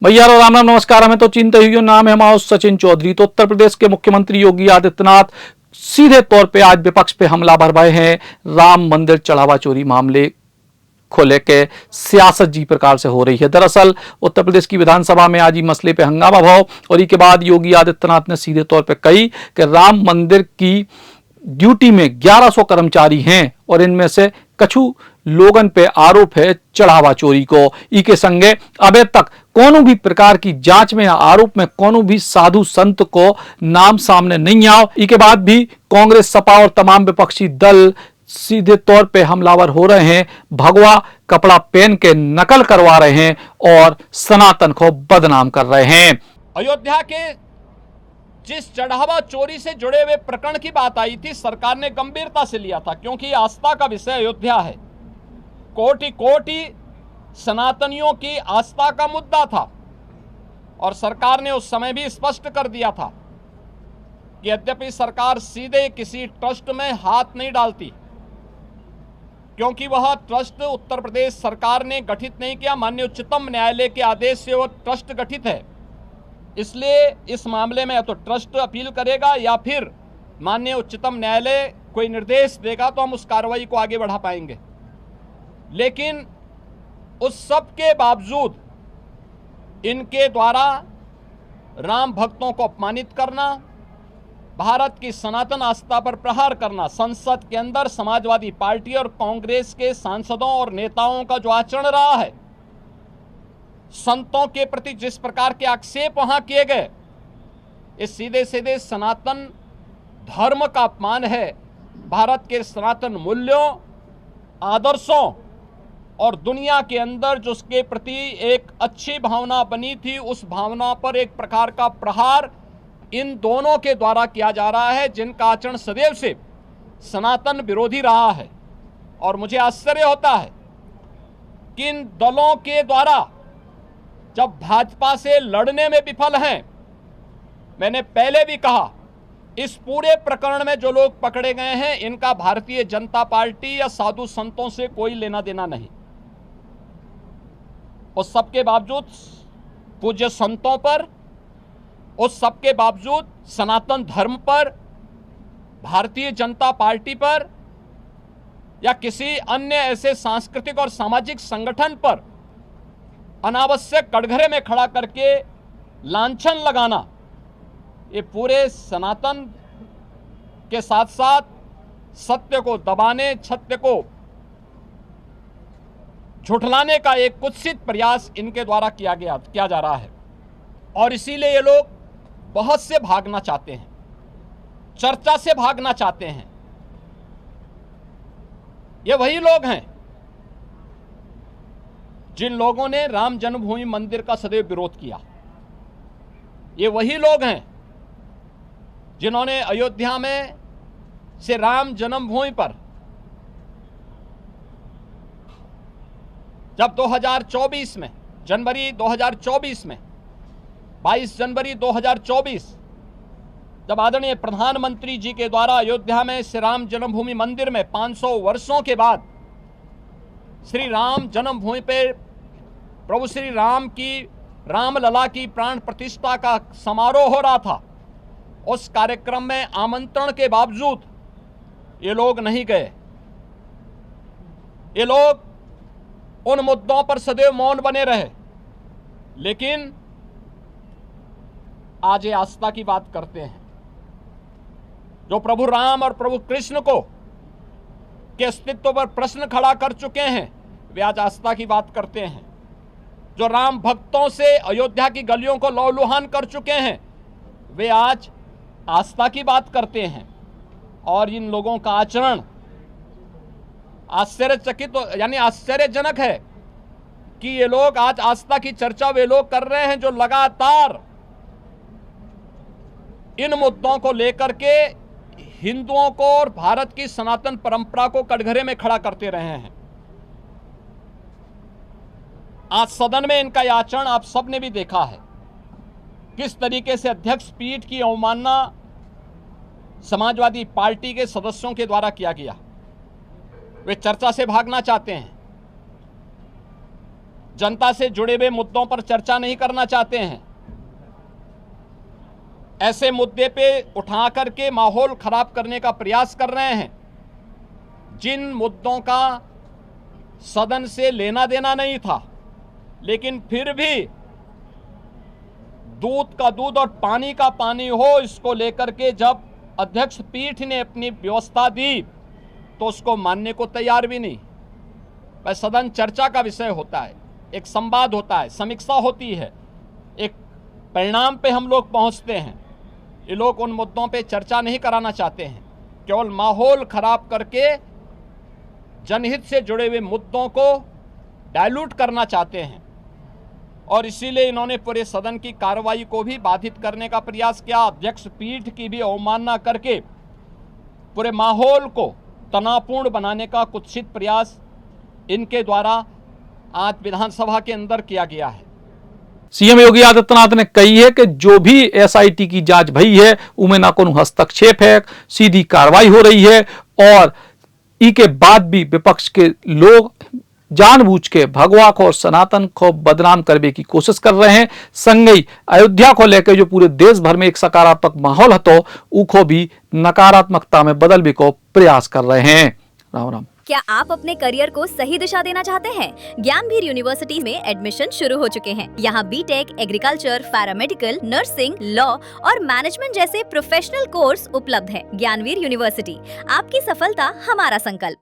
भैया राम राम नमस्कार। हमें तो चिंता हुई नाम है हमारा सचिन चौधरी। तो उत्तर प्रदेश के मुख्यमंत्री योगी आदित्यनाथ सीधे तौर पे आज विपक्ष पे हमला भर हैं। राम मंदिर चढ़ावा चोरी मामले को लेकर सियासत जी प्रकार से हो रही है। दरअसल उत्तर प्रदेश की विधानसभा में आज ही मसले पे हंगामा भाव और इसके बाद योगी आदित्यनाथ ने सीधे तौर पे कही कि राम मंदिर की ड्यूटी में 1100 कर्मचारी हैं और इनमें से कछु लोगन पे आरोप है चढ़ावा चोरी को। ई के संगे अबे तक कोनो भी प्रकार की जांच में या आरोप में कोनो भी साधु संत को नाम सामने नहीं आओ। ई के बाद भी कांग्रेस, सपा और तमाम विपक्षी दल सीधे तौर पे हमलावर हो रहे हैं, भगवा कपड़ा पहन के नकल करवा रहे हैं और सनातन को बदनाम कर रहे हैं। अयोध्या के जिस चढ़ावा चोरी से जुड़े हुए प्रकरण की बात आई थी, सरकार ने गंभीरता से लिया था, क्योंकि आस्था का विषय अयोध्या है। कोटि कोटि सनातनियों की आस्था का मुद्दा था और सरकार ने उस समय भी स्पष्ट कर दिया था कि यद्यपि सरकार सीधे किसी ट्रस्ट में हाथ नहीं डालती, क्योंकि वह ट्रस्ट उत्तर प्रदेश सरकार ने गठित नहीं किया, माननीय उच्चतम न्यायालय के आदेश से वह ट्रस्ट गठित है। इसलिए इस मामले में या तो ट्रस्ट अपील करेगा या फिर माननीय उच्चतम न्यायालय कोई निर्देश देगा तो हम उस कार्रवाई को आगे बढ़ा पाएंगे। लेकिन उस सब के बावजूद इनके द्वारा राम भक्तों को अपमानित करना, भारत की सनातन आस्था पर प्रहार करना, संसद के अंदर समाजवादी पार्टी और कांग्रेस के सांसदों और नेताओं का जो आचरण रहा है, संतों के प्रति जिस प्रकार के आक्षेप वहां किए गए, इस सीधे सीधे सनातन धर्म का अपमान है। भारत के सनातन मूल्यों, आदर्शों और दुनिया के अंदर जो उसके प्रति एक अच्छी भावना बनी थी, उस भावना पर एक प्रकार का प्रहार इन दोनों के द्वारा किया जा रहा है, जिनका आचरण सदैव से सनातन विरोधी रहा है। और मुझे आश्चर्य होता है कि इन दलों के द्वारा जब भाजपा से लड़ने में विफल हैं, मैंने पहले भी कहा, इस पूरे प्रकरण में जो लोग पकड़े गए हैं, इनका भारतीय जनता पार्टी या साधु संतों से कोई लेना देना नहीं। उस सबके बावजूद पूज्य संतों पर, उस सबके बावजूद सनातन धर्म पर, भारतीय जनता पार्टी पर या किसी अन्य ऐसे सांस्कृतिक और सामाजिक संगठन पर अनावश्यक कटघरे में खड़ा करके लांछन लगाना, ये पूरे सनातन के साथ साथ सत्य को दबाने, सत्य को झुठलाने का एक कुत्सित प्रयास इनके द्वारा किया जा रहा है। और इसीलिए ये लोग बहुत से भागना चाहते हैं, चर्चा से भागना चाहते हैं। ये वही लोग हैं जिन लोगों ने राम जन्मभूमि मंदिर का सदैव विरोध किया। ये वही लोग हैं जिन्होंने अयोध्या में से राम जन्मभूमि पर जब 2024 में, जनवरी 2024 में, 22 जनवरी 2024, जब आदरणीय प्रधानमंत्री जी के द्वारा अयोध्या में श्री राम जन्मभूमि मंदिर में 500 वर्षों के बाद श्री राम जन्मभूमि पे प्रभु श्री राम की, रामलला की प्राण प्रतिष्ठा का समारोह हो रहा था, उस कार्यक्रम में आमंत्रण के बावजूद ये लोग नहीं गए। ये लोग उन मुद्दों पर सदैव मौन बने रहे। लेकिन आज ये आस्था की बात करते हैं। जो प्रभु राम और प्रभु कृष्ण को के अस्तित्व पर प्रश्न खड़ा कर चुके हैं, वे आज आस्था की बात करते हैं। जो राम भक्तों से अयोध्या की गलियों को लहूलुहान कर चुके हैं, वे आज आस्था की बात करते हैं। और इन लोगों का आचरण आश्चर्यचकित यानी आश्चर्यजनक है कि ये लोग आज आस्था की चर्चा वे लोग कर रहे हैं जो लगातार इन मुद्दों को लेकर के हिंदुओं को और भारत की सनातन परंपरा को कटघरे में खड़ा करते रहे हैं। आज सदन में इनका यह आचरण आप सब ने भी देखा है, किस तरीके से अध्यक्ष पीठ की अवमानना समाजवादी पार्टी के सदस्यों के द्वारा किया गया। वे चर्चा से भागना चाहते हैं। जनता से जुड़े हुए मुद्दों पर चर्चा नहीं करना चाहते हैं, ऐसे मुद्दे पे उठा करके माहौल खराब करने का प्रयास कर रहे हैं। जिन मुद्दों का सदन से लेना देना नहीं था, लेकिन फिर भी दूध का दूध और पानी का पानी हो, इसको लेकर के जब अध्यक्ष पीठ ने अपनी व्यवस्था दी तो उसको मानने को तैयार भी नहीं। वह सदन चर्चा का विषय होता है, एक संवाद होता है, समीक्षा होती है, एक परिणाम पे हम लोग पहुंचते हैं। ये लोग उन मुद्दों पे चर्चा नहीं कराना चाहते हैं, केवल माहौल खराब करके जनहित से जुड़े हुए मुद्दों को डाइल्यूट करना चाहते हैं और इसीलिए इन्होंने पूरे सदन की कार्रवाई को भी बाधित करने का प्रयास किया। अध्यक्ष पीठ की भी अवमानना करके पूरे माहौल को तनावपूर्ण बनाने का कुत्सित प्रयास इनके द्वारा आज विधानसभा के अंदर किया गया है। सीएम योगी आदित्यनाथ ने कही है कि जो भी एसआईटी की जांच भई है उनमें ना कोई हस्तक्षेप है, सीधी कार्रवाई हो रही है और ई के बाद भी विपक्ष के लोग जानबूझ के भगवा को और सनातन को बदनाम करने की कोशिश कर रहे हैं। संगई अयोध्या को लेकर जो पूरे देश भर में एक सकारात्मक माहौल है तो उको भी नकारात्मकता में बदलने को प्रयास कर रहे हैं। राम राम। क्या आप अपने करियर को सही दिशा देना चाहते हैं? ज्ञानवीर यूनिवर्सिटी में एडमिशन शुरू हो चुके हैं। यहाँ BTech, agriculture, paramedical, nursing, law और मैनेजमेंट जैसे प्रोफेशनल कोर्स उपलब्ध है। ज्ञानवीर यूनिवर्सिटी, आपकी सफलता हमारा संकल्प।